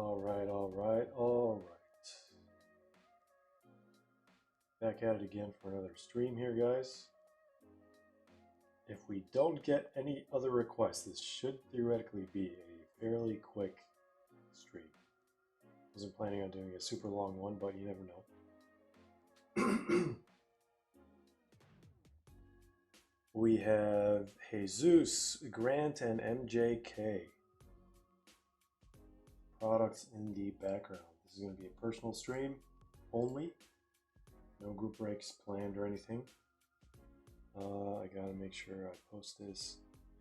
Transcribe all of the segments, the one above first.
All right. Back at it again for another stream here, guys. If we don't get any other requests, this should theoretically be a fairly quick stream. Wasn't planning on doing a super long one, but you never know. We have Jesus, Grant, and MJK. Products in the background. This is going to be a personal stream only. No group breaks planned or anything. I gotta make sure I post this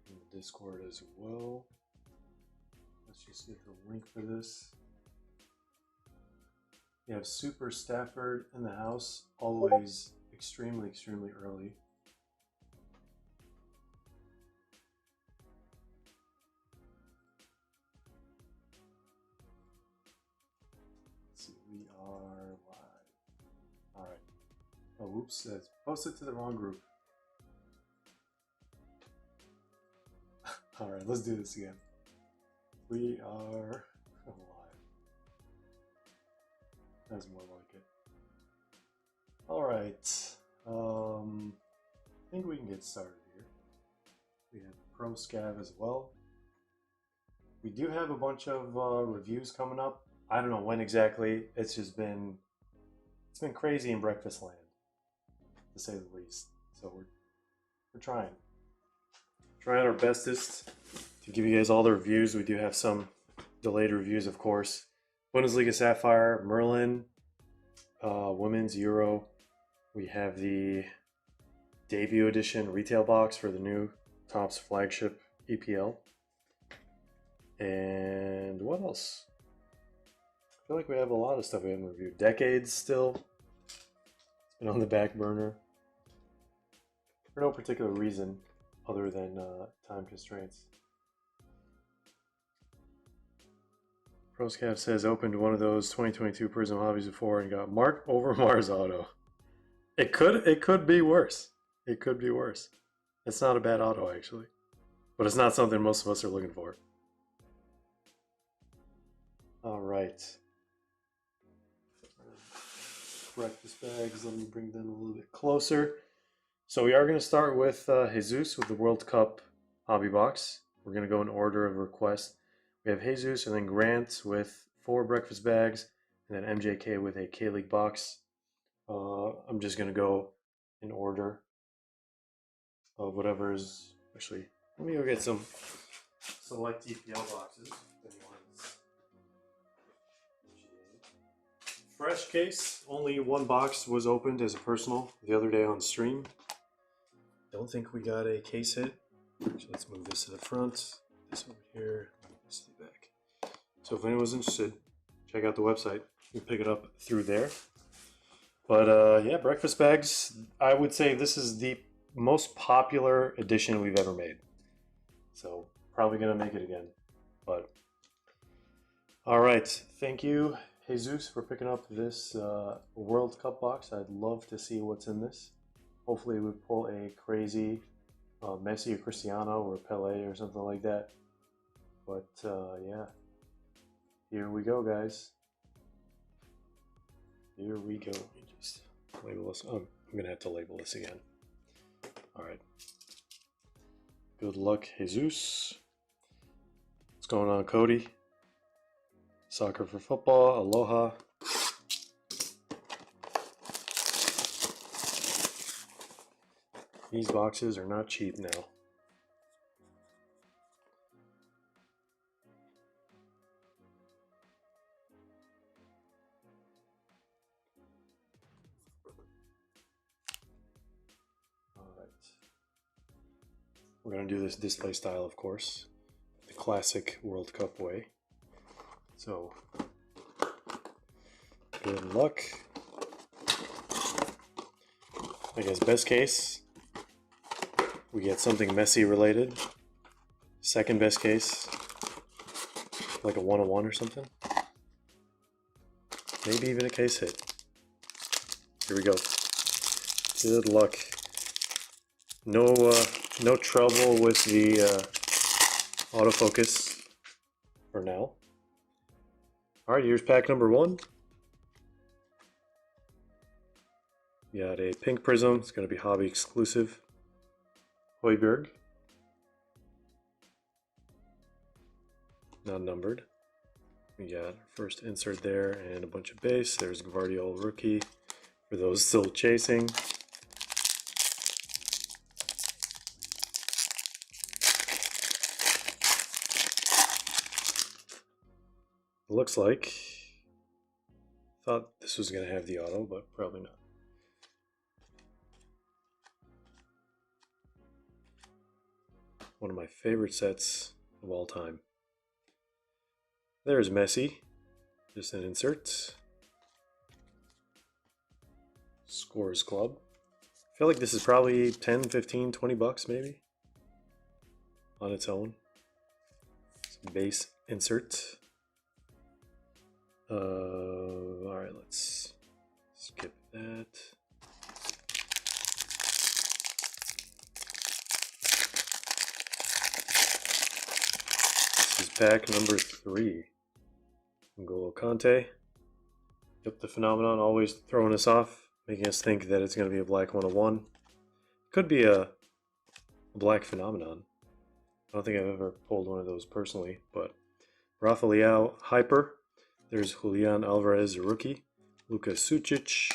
in the Discord as well. Let's just get the link for this. We have Super Stafford in the house, always extremely early. Let's see, we are live. All right. Oh, whoops, that's posted to the wrong group. All right, let's do this again. We are live. That's more like it. All right. I think we can get started here. We have Pro Scav as well. We do have a bunch of reviews coming up. I don't know when exactly. It's been crazy in breakfast land, to say the least. So we're trying our bestest to give you guys all the reviews. We do have some delayed reviews, of course. Bundesliga Sapphire, Merlin, Women's Euro. We have the debut edition retail box for the new Topps flagship EPL. And what else? I feel like we have a lot of stuff we haven't reviewed. Decades still. It's been on the back burner for no particular reason other than time constraints. Proscav says opened one of those 2022 Prizm hobbies before and got marked over Mars Auto. It could be worse. It could be worse. It's not a bad auto actually, but it's not something most of us are looking for. All right. Breakfast bags. Let me bring them a little bit closer. So we are going to start with Jesus with the World Cup hobby box. We're going to go in order of request. We have Jesus and then Grant with 4 breakfast bags, and then MJK with a K-League box. I'm just going to go in order of whatever is... Actually, let me go get some select EPL boxes. Fresh case. Only one box was opened as a personal the other day on stream. Don't think we got a case hit. So let's move this to the front. This over here. This to the back. So if anyone's interested, check out the website. You can pick it up through there. But yeah, breakfast bags. I would say this is the most popular edition we've ever made. So probably gonna make it again. But all right, thank you, Jesus, for picking up this World Cup box. I'd love to see what's in this. Hopefully we pull a crazy Messi or Cristiano or Pele or something like that. But yeah, here we go, guys. Here we go. Let me just label this. Oh, I'm gonna have to label this again. All right. Good luck, Jesus. What's going on, Cody? Soccer for football. Aloha. These boxes are not cheap now. All right. We're going to do this display style, of course, the classic World Cup way. So, good luck. I guess best case, we get something Messi related. Second best case, like a 101 or something. Maybe even a case hit. Here we go. Good luck. No trouble with the autofocus for now. Alright, here's pack number 1. We got a pink Prizm. It's going to be hobby exclusive. Hoiberg. Not numbered. We got our first insert there and a bunch of base. There's Gvardiol rookie for those still chasing. Looks like, thought this was going to have the auto, but probably not. One of my favorite sets of all time. There's Messi, just an insert. Scores Club. I feel like this is probably 10, 15, 20 bucks maybe on its own. Some base insert. Alright, let's skip that. This is pack number 3. N'Golo Kante. Yep, the phenomenon always throwing us off, making us think that it's going to be a black 101. Could be a black phenomenon. I don't think I've ever pulled one of those personally, but Rafael Hyper. There's Julian Alvarez, rookie, Luka Sucic,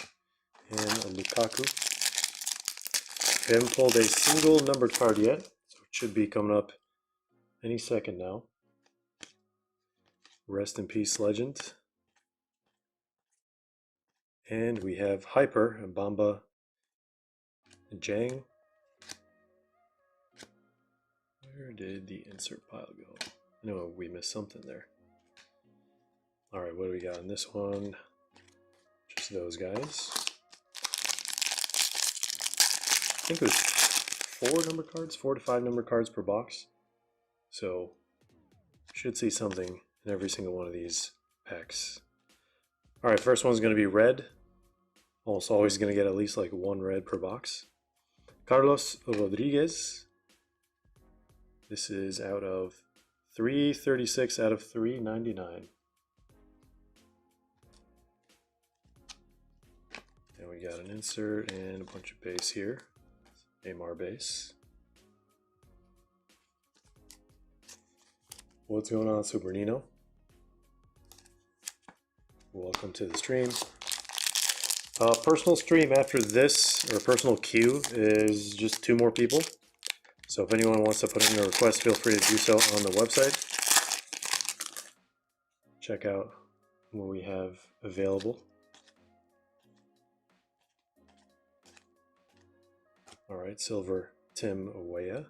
and Lukaku. We haven't pulled a single numbered card yet, so it should be coming up any second now. Rest in peace, legend. And we have Hyper and Bamba and Jang. Where did the insert pile go? I know we missed something there. Alright, what do we got in this one? Just those guys. I think it was 4 to 5 number cards per box. So, should see something in every single one of these packs. Alright, first one's going to be red. Almost always going to get at least like 1 red per box. Carlos Rodriguez. This is out of 336 out of 399. And we got an insert and a bunch of base here. Neymar base. What's going on, Super Nino? Welcome to the stream. Personal stream after this, or personal queue, is just 2 more people. So if anyone wants to put in a request, feel free to do so on the website. Check out what we have available. Alright, Silver Tim Weah.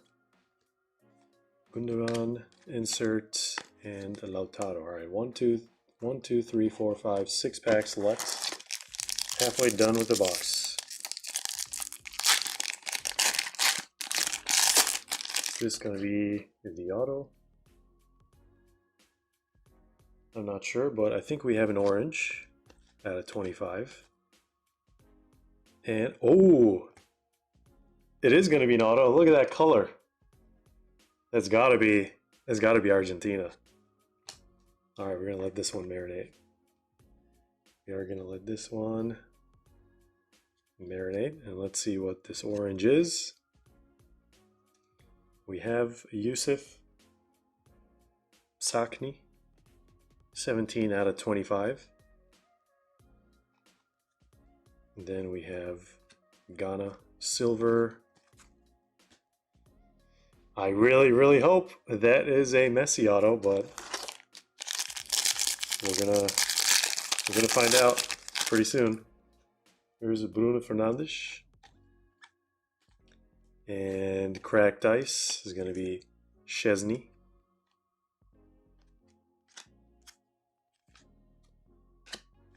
Gundogan, insert, and Lautaro. Alright, 1, 2, 3, 4, 5, 6 packs left. Halfway done with the box. Is this going to be the auto? I'm not sure, but I think we have an orange out of 25. And, oh! It is going to be an auto. Look at that color. That's got to be Argentina. All right, we're going to let this one marinate. We are going to let this one marinate, and let's see what this orange is. We have Yusuf Sakni, 17 out of 25. And then we have Ghana Silver. I really hope that is a Messi auto, but we're gonna find out pretty soon. Here's a Bruno Fernandes. And cracked ice is gonna be Szczesny.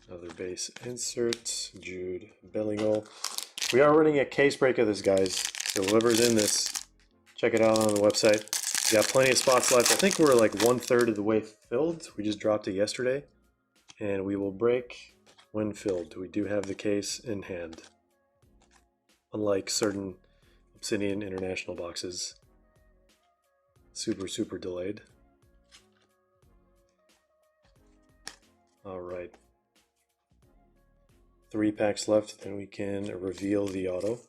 Another base insert, Jude Bellingham. We are running a case break of this, guys. So whoever's in this, check it out on the website. We got plenty of spots left. I think we're like 1/3 of the way filled. We just dropped it yesterday. And we will break when filled. We do have the case in hand. Unlike certain Obsidian International boxes. Super delayed. All right. 3 packs left, then we can reveal the auto.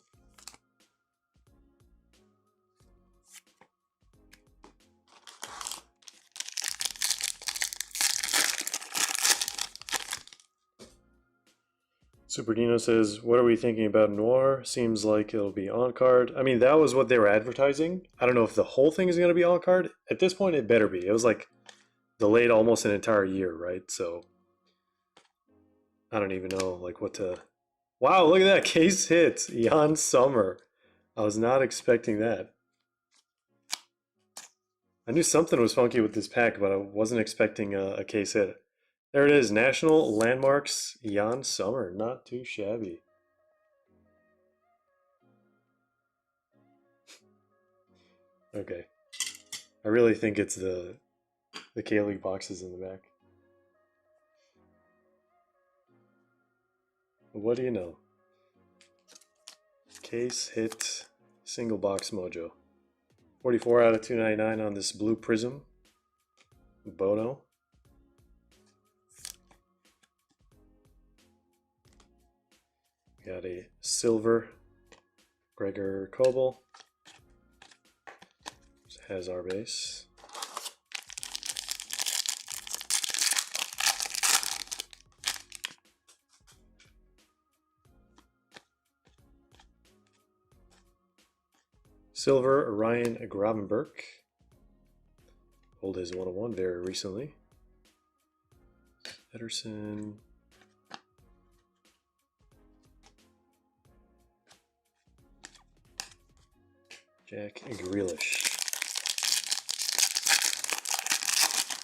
Super Nino says, what are we thinking about Noir? Seems like it'll be on card. I mean, that was what they were advertising. I don't know if the whole thing is going to be on card. At this point, it better be. It was like delayed almost an entire year, right? So I don't even know like what to... Wow, look at that. Case hit. Jan Sommer. I was not expecting that. I knew something was funky with this pack, but I wasn't expecting a case hit. There it is. National Landmarks Jan Sommer. Not too shabby. Okay. I really think it's the K-League boxes in the back. What do you know? Case hit single box mojo. 44 out of 299 on this blue Prizm. Bono. Got a silver Gregor Kobel. Has our base. Silver Orion Gravenberg. Pulled his 101 very recently. Ederson. Jack Grealish.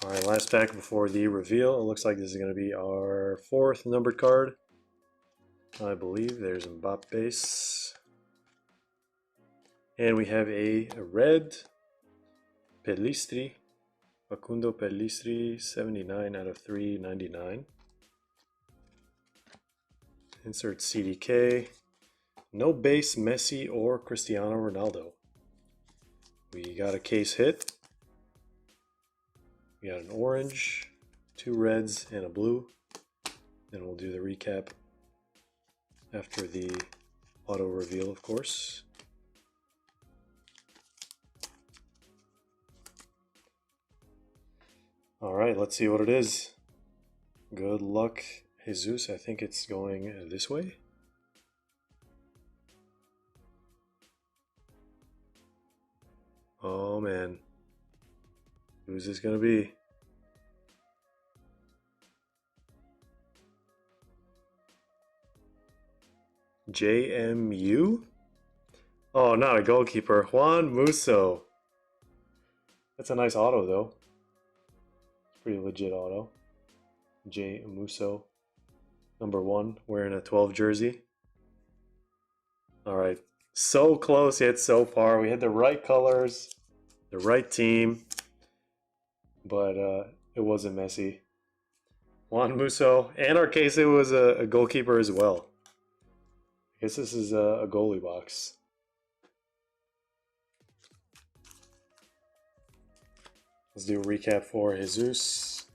Alright, last pack before the reveal. It looks like this is going to be our 4th numbered card. I believe there's Mbappe base. And we have a red Pellistri. Facundo Pellistri, 79 out of 399. Insert CDK. No base Messi or Cristiano Ronaldo. We got a case hit. We got an orange, 2 reds, and a blue. Then we'll do the recap after the auto reveal, of course. All right, let's see what it is. Good luck, Jesus. I think it's going this way. Oh man, who's this gonna be? JMU? Oh, not a goalkeeper. Juan Musso. That's a nice auto though. Pretty legit auto. J Musso, number 1, wearing a 12 jersey. All right, so close yet so far. We had the right colors, the right team, but it wasn't Messi. Juan Musso, and our case, it was a goalkeeper as well. I guess this is a goalie box. Let's do a recap for Jesus.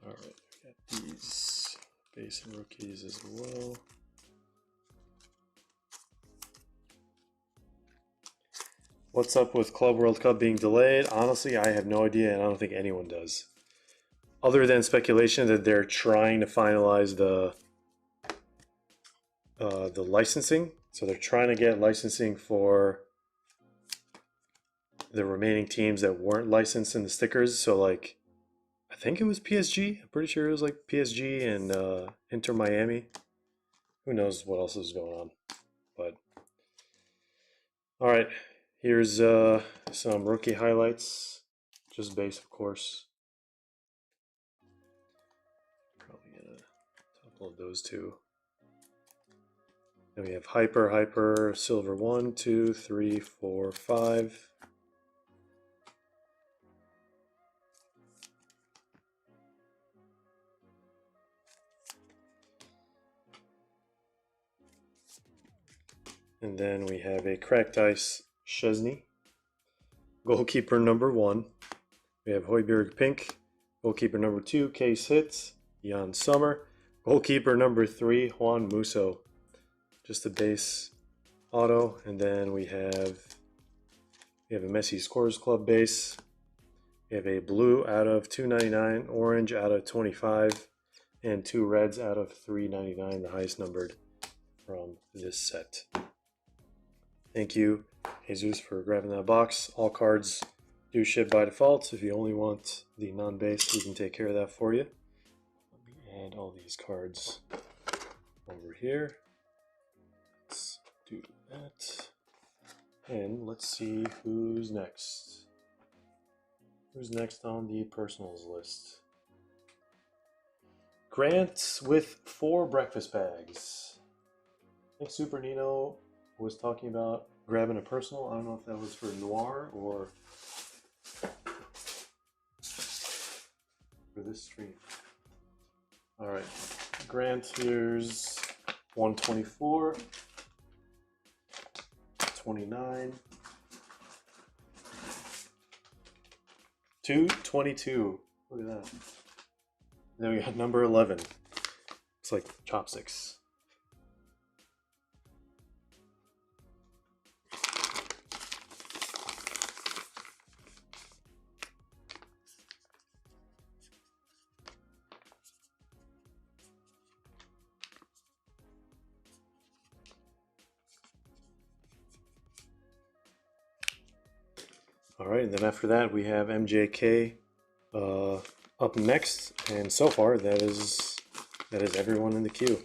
All right, we got these base and rookies as well. What's up with Club World Cup being delayed? Honestly, I have no idea, and I don't think anyone does. Other than speculation that they're trying to finalize the licensing. So they're trying to get licensing for the remaining teams that weren't licensed in the stickers. So like, I think it was PSG. I'm pretty sure it was like PSG and Inter Miami. Who knows what else is going on. But all right. Here's some rookie highlights, just base, of course. Probably gonna upload those two. Then we have Hyper, Silver 1, 2, 3, 4, 5. And then we have a cracked ice Chesney. Goalkeeper number 1, we have Højbjerg Pink. Goalkeeper number 2, case hits, Jan Sommer. Goalkeeper number 3, Juan Musso. Just a base auto. And then we have a Messi Scores Club base. We have a blue out of 299, orange out of 25, and 2 reds out of 399, the highest numbered from this set. Thank you, Jesus, for grabbing that box. All cards do ship by default. If you only want the non-base, we can take care of that for you. Let me add all these cards over here. Let's do that. And let's see who's next. Who's next on the personals list? Grant with 4 breakfast bags. I think Super Nino was talking about grabbing a personal. I don't know if that was for Noir or for this stream. All right, Grant, here's 124, 29, 222. Look at that. Then we got number 11. It's like chopsticks. All right, and then after that we have MJK up next, and so far that is everyone in the queue.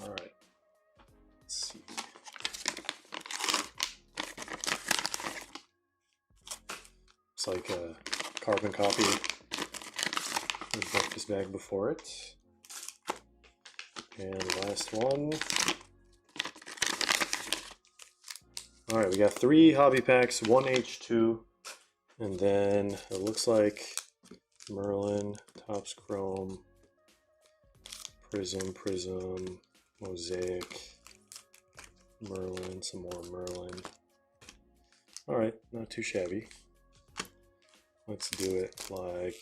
All right, let's see. It's like a carbon copy of the breakfast bag before it. And the last one. All right, we got 3 hobby packs, 1 H2, and then it looks like Merlin, Topps Chrome, Prizm, Mosaic, Merlin, some more Merlin. All right, not too shabby. Let's do it like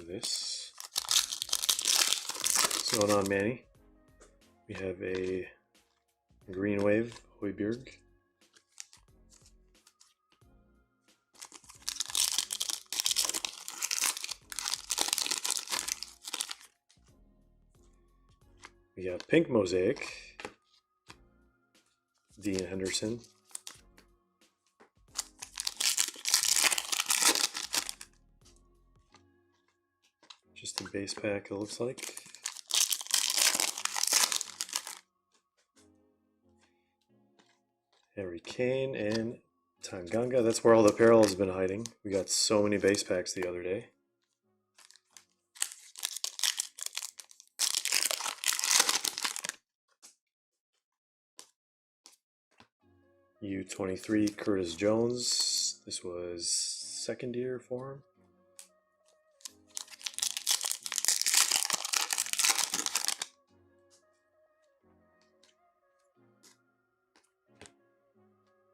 this. What's going on, Manny? We have a Green Wave, Højbjerg. We got Pink Mosaic, Dean Henderson. Just a base pack, it looks like. Harry Kane and Tanganga. That's where all the apparel has been hiding. We got so many base packs the other day. U23 Curtis Jones. This was second year for him.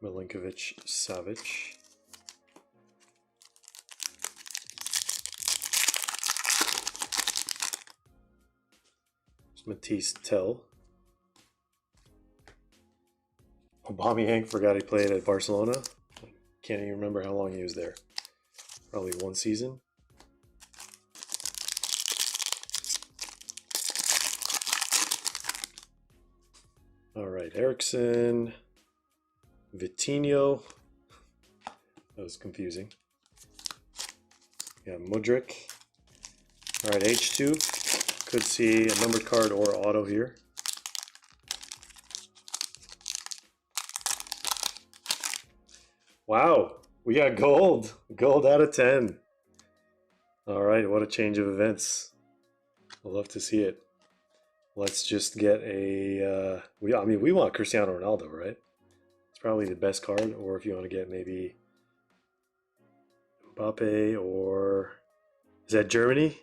Milinkovic Savic. Matisse Tell. Aubameyang, forgot he played at Barcelona. Can't even remember how long he was there. Probably 1 season. All right, Eriksson, Vitinho. That was confusing. Yeah, Mudryk. All right, H2. Could see a numbered card or auto here. Wow, we got gold. Gold out of 10. All right, what a change of events. I'd love to see it. Let's just get a... we want Cristiano Ronaldo, right? It's probably the best card. Or if you want to get maybe Mbappe or... Is that Germany?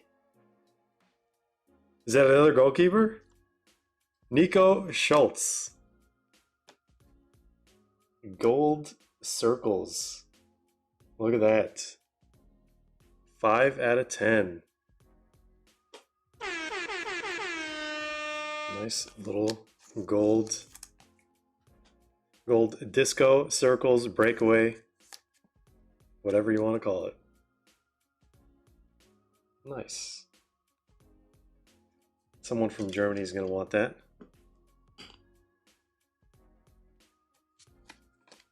Is that another goalkeeper? Nico Schultz. Gold circles. Look at that. 5 out of 10. Nice little gold disco circles breakaway. Whatever you want to call it. Nice. Someone from Germany is going to want that.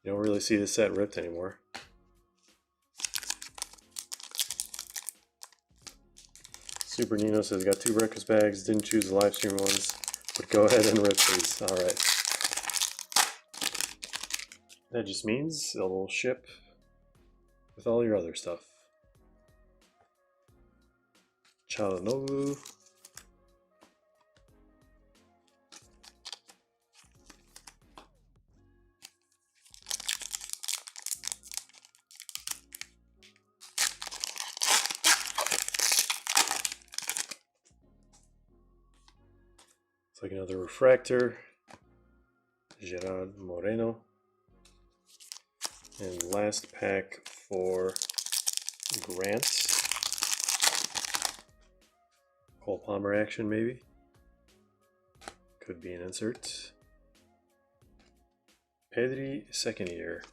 You don't really see this set ripped anymore. Super Nino says, got 2 breakfast bags, didn't choose the live stream ones, but go ahead and rip these. Alright. That just means it'll ship with all your other stuff. Chalanovu. It's like another refractor. Gerard Moreno. And last pack for Grant. Cole Palmer action, maybe. Could be an insert. Pedri, second year.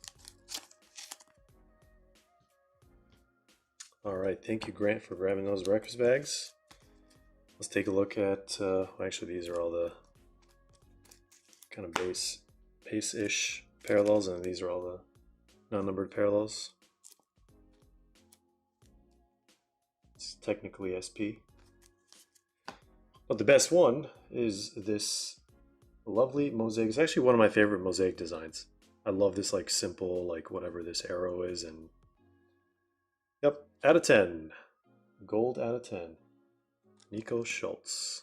Alright, thank you, Grant, for grabbing those breakfast bags. Let's take a look at, actually these are all the kind of base-ish parallels, and these are all the non-numbered parallels. It's technically SP. But the best one is this lovely mosaic. It's actually one of my favorite mosaic designs. I love this like simple, like whatever this arrow is, and yep, out of 10. Gold out of 10. Nico Schultz.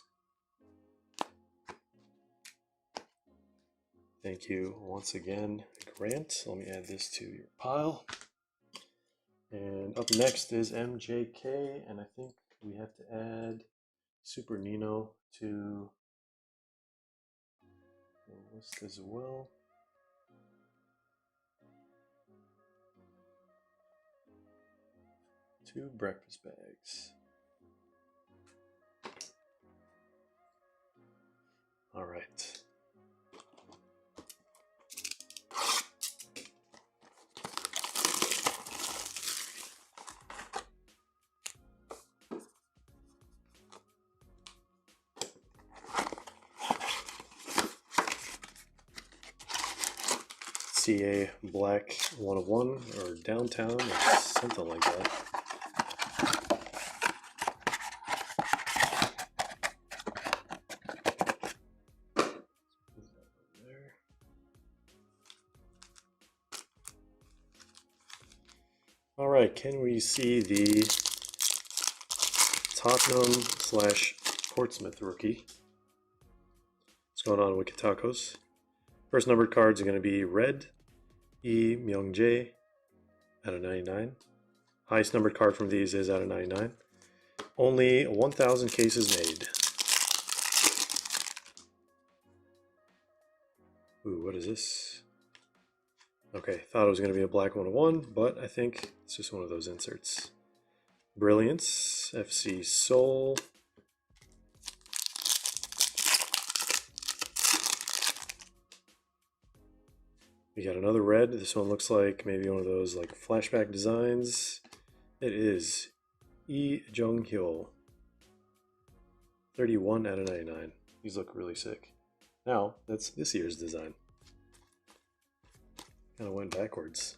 Thank you once again, Grant. Let me add this to your pile. And up next is MJK, and I think we have to add Super Nino to the list as well. Two breakfast bags. All right. CA Black 101 or Downtown or something like that. All right, can we see the Tottenham / Portsmouth rookie? What's going on, Wicked Tacos? First numbered cards are going to be red, E Myung-jae out of 99. Highest numbered card from these is out of 99. Only 1,000 cases made. Ooh, what is this? Okay, thought it was going to be a black 101, but I think it's just one of those inserts. Brilliance, FC Seoul. We got another red. This one looks like maybe one of those like flashback designs. It is Lee Jung-hyo. 31 out of 99. These look really sick. Now, that's this year's design. Kind of went backwards.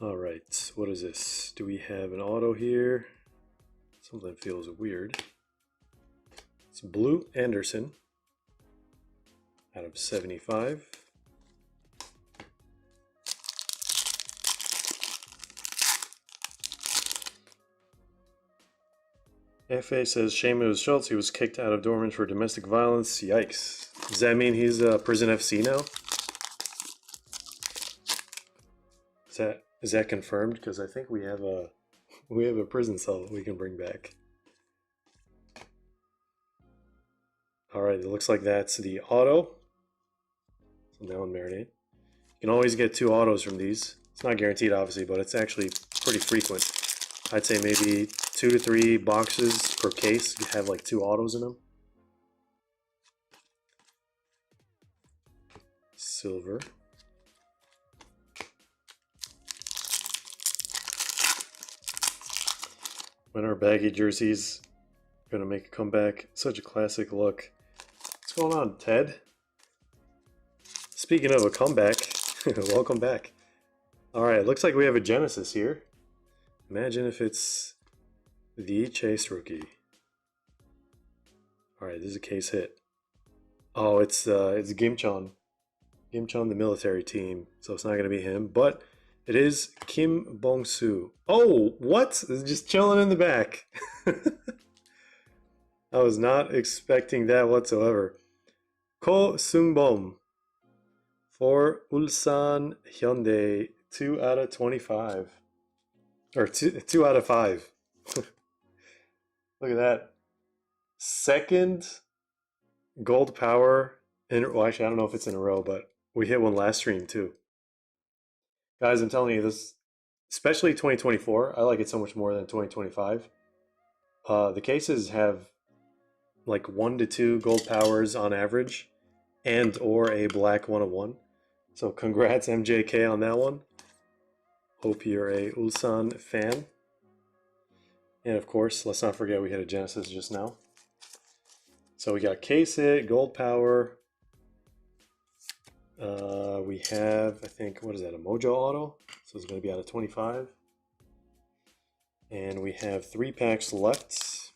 All right, what is this? Do we have an auto here? Something feels weird. It's Blue Anderson out of 75. FA says Seamus Schultz, he was kicked out of Dortmund for domestic violence. Yikes. Does that mean he's Prizm FC now? Is that confirmed? Because I think we have a We have a prison cell we can bring back. Alright, it looks like that's the auto. So now in marinate. You can always get 2 autos from these. It's not guaranteed, obviously, but it's actually pretty frequent. I'd say maybe 2 to 3 boxes per case have like 2 autos in them. Silver. When our baggy jerseys gonna make a comeback. Such a classic look. What's going on, Ted? Speaking of a comeback, welcome back. Alright, looks like we have a Genesis here. Imagine if it's the Chase rookie. Alright, this is a case hit. Oh, it's Gimchon. Gimchon, the military team. So it's not going to be him, but it is Kim Bong-soo. Oh, what? It's just chilling in the back. I was not expecting that whatsoever. Ko Sung-bom for Ulsan Hyundai. 2 out of 25. Or 2 out of 5. Look at that. Second gold power. Well, actually, I don't know if it's in a row, but we hit one last stream too. Guys, I'm telling you this, especially 2024, I like it so much more than 2025. The cases have like 1 to 2 gold powers on average and or a black 101. So congrats MJK on that one. Hope you're a Ulsan fan. And of course, let's not forget we hit a Genesis just now. So we got case hit, gold power. We have, I think, what is that, a Mojo auto? So it's going to be out of 25. And we have 3 packs left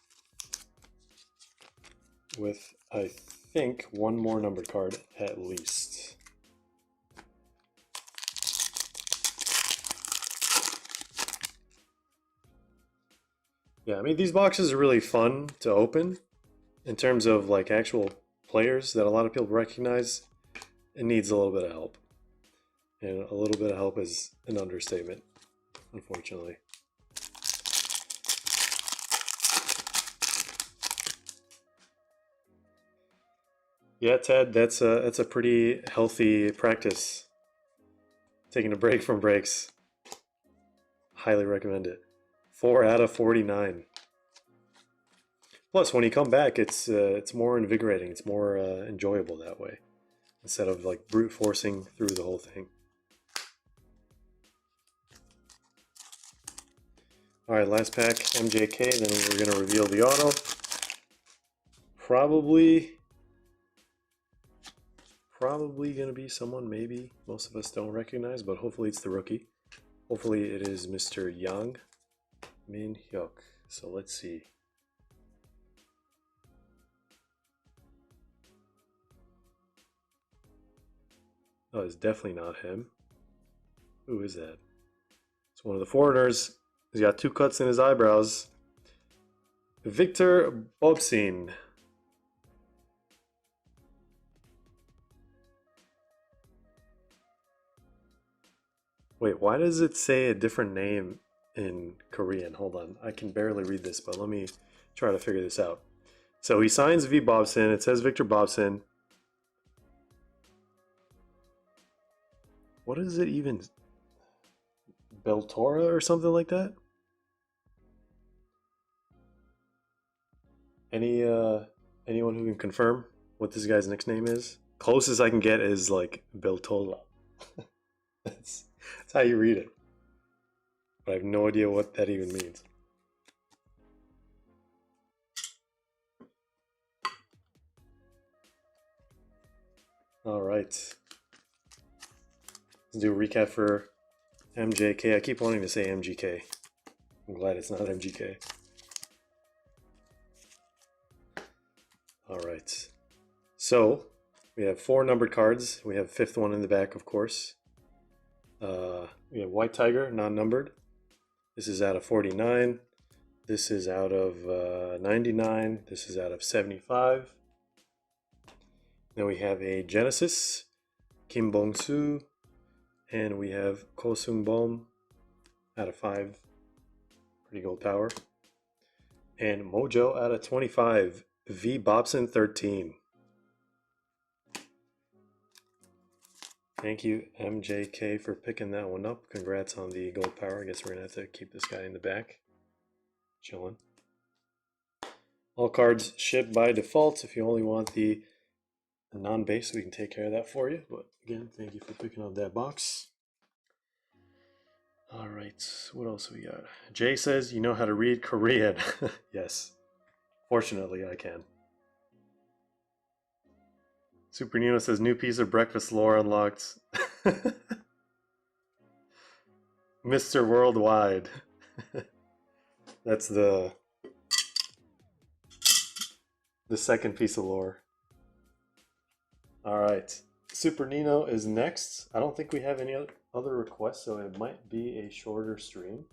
with, I think, 1 more numbered card at least. Yeah, I mean, these boxes are really fun to open in terms of like actual players that a lot of people recognize. It needs a little bit of help. And a little bit of help is an understatement, unfortunately. Yeah, Ted, that's a pretty healthy practice. Taking a break from breaks. Highly recommend it. 4 out of 49. Plus, when you come back, it's more invigorating. It's more enjoyable that way, instead of like brute forcing through the whole thing. All right, last pack, MJK. Then we're gonna reveal the auto. Probably gonna be someone maybe most of us don't recognize, but hopefully it's the rookie. Hopefully it is Mr. Yang Min Hyuk. So let's see. Oh, it's definitely not him. Who is that? It's one of the foreigners. He's got 2 cuts in his eyebrows. Victor Bobsin. Wait, why does it say a different name in Korean? Hold on, I can barely read this, but let me try to figure this out. So he signs V. Bobson. It says Victor Bobson. What is it even? Beltora or something like that? Anyone who can confirm what this guy's nickname is? Closest I can get is like Beltola. That's how you read it. But I have no idea what that even means. All right. Let's do a recap for MJK. I keep wanting to say MGK. I'm glad it's not MGK. All right. So we have 4 numbered cards. We have 5th one in the back, of course. We have White Tiger, non-numbered. This is out of 49. This is out of 99. This is out of 75. Then we have a Genesis, Kim Bong-soo, and we have Ko Sung-bom out of 5. pretty gold power. And Mojo out of 25, V Bobson 13. Thank you, MJK, for picking that one up. Congrats on the gold power. I guess we're going to have to keep this guy in the back. Chilling. All cards shipped by default. If you only want the non-base, we can take care of that for you. But again, thank you for picking up that box. All right, what else we got? Jay says, you know how to read Korean. Yes, fortunately I can. Super Nino says, new piece of breakfast lore unlocked. Mr. Worldwide. That's the second piece of lore. All right, Super Nino is next. I don't think we have any other requests, so it might be a shorter stream.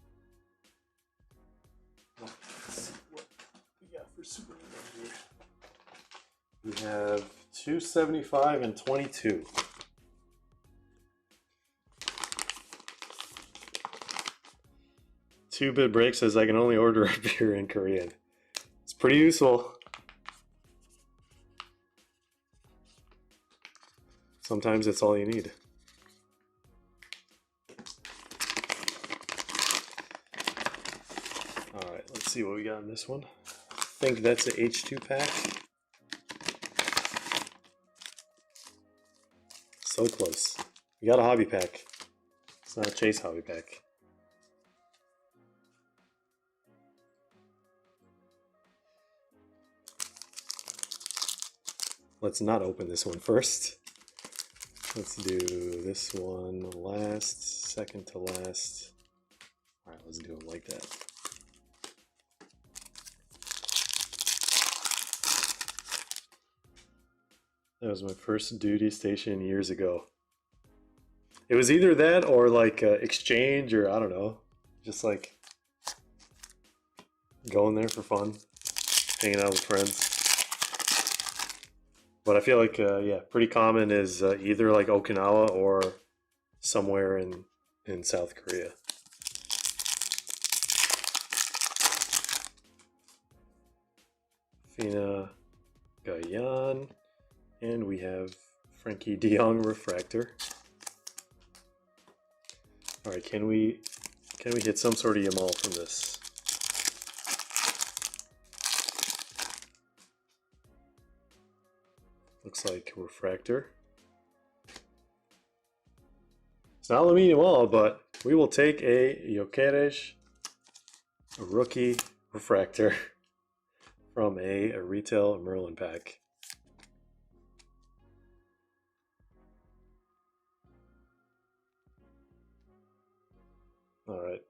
Let's see what we got for Super Nino here. We have 275 and 22. Two-Bit Break says I can only order a beer in Korean. It's pretty useful. Sometimes it's all you need. Alright, let's see what we got in this one. I think that's a H2 pack. So close. We got a hobby pack. It's not a Chase hobby pack. Let's not open this one first. Let's do this one last, second to last. All right, let's do them like that. That was my first duty station years ago. It was either that or like exchange, or I don't know, just like going there for fun, hanging out with friends. But I feel like, yeah, pretty common is either like Okinawa or somewhere in South Korea. Fina Gayan, and we have Frankie de Jong Refractor. All right, can we hit some sort of Yamal from this? Looks like Refractor. It's not Lamine Yamal, but we will take a Gyökeres rookie Refractor from a retail Merlin pack. All right.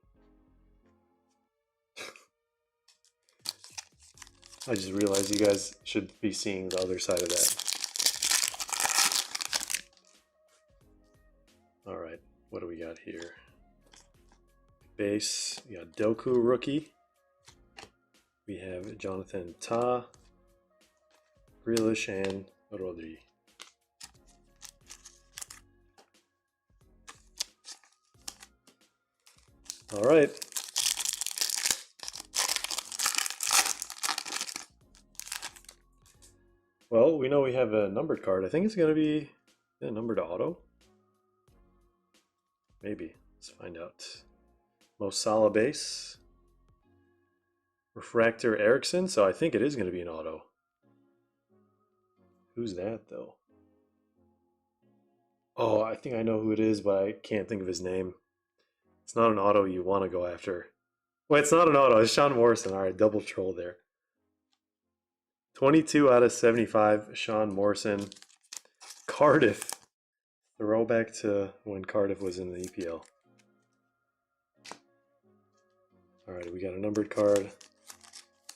I just realized you guys should be seeing the other side of that. All right, what do we got here? Base, we got Doku rookie. We have Jonathan Ta, Grealish, and Rodri. All right. Well, we know we have a numbered card. I think it's going to be a numbered auto. Maybe. Let's find out. Mo Salah base. Refractor Ericsson. So I think it is going to be an auto. Who's that, though? Oh, I think I know who it is, but I can't think of his name. It's not an auto you want to go after. Wait, it's not an auto. It's Sean Morrison. All right, double troll there. 22 out of 75, Sean Morrison. Cardiff. Throwback to when Cardiff was in the EPL. All right, we got a numbered card,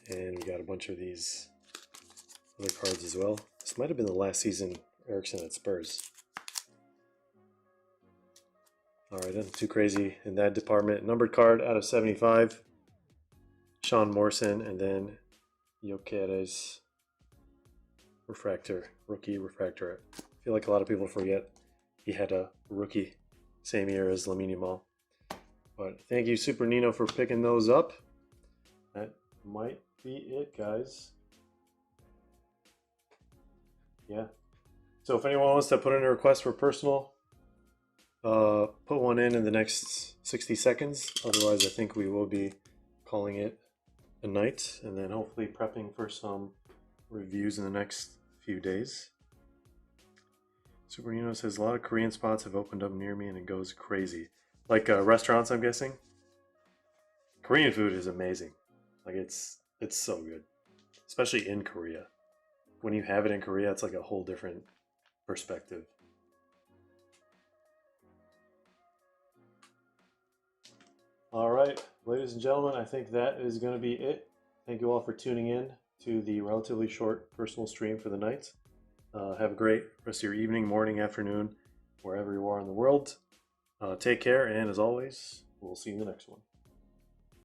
and we got a bunch of these other cards as well. This might have been the last season Ericsson at Spurs. All right, nothing too crazy in that department. Numbered card out of 75, Sean Morrison, and then Gyökeres Refractor, rookie Refractor. I feel like a lot of people forget he had a rookie same year as Lamine Yamal. But thank you, Super Nino, for picking those up. might be it, guys. Yeah. So if anyone wants to put in a request for personal, put one in the next 60 seconds. Otherwise, I think we will be calling it a night, and then hopefully prepping for some reviews in the next few days. Super Nino says a lot of Korean spots have opened up near me and it goes crazy. Like restaurants, I'm guessing. Korean food is amazing. Like it's so good, especially in Korea. When you have it in Korea, it's like a whole different perspective. All right, ladies and gentlemen, I think that is going to be it. Thank you all for tuning in to the relatively short personal stream for the night. Have a great rest of your evening, morning, afternoon, wherever you are in the world. Take care, and as always, we'll see you in the next one.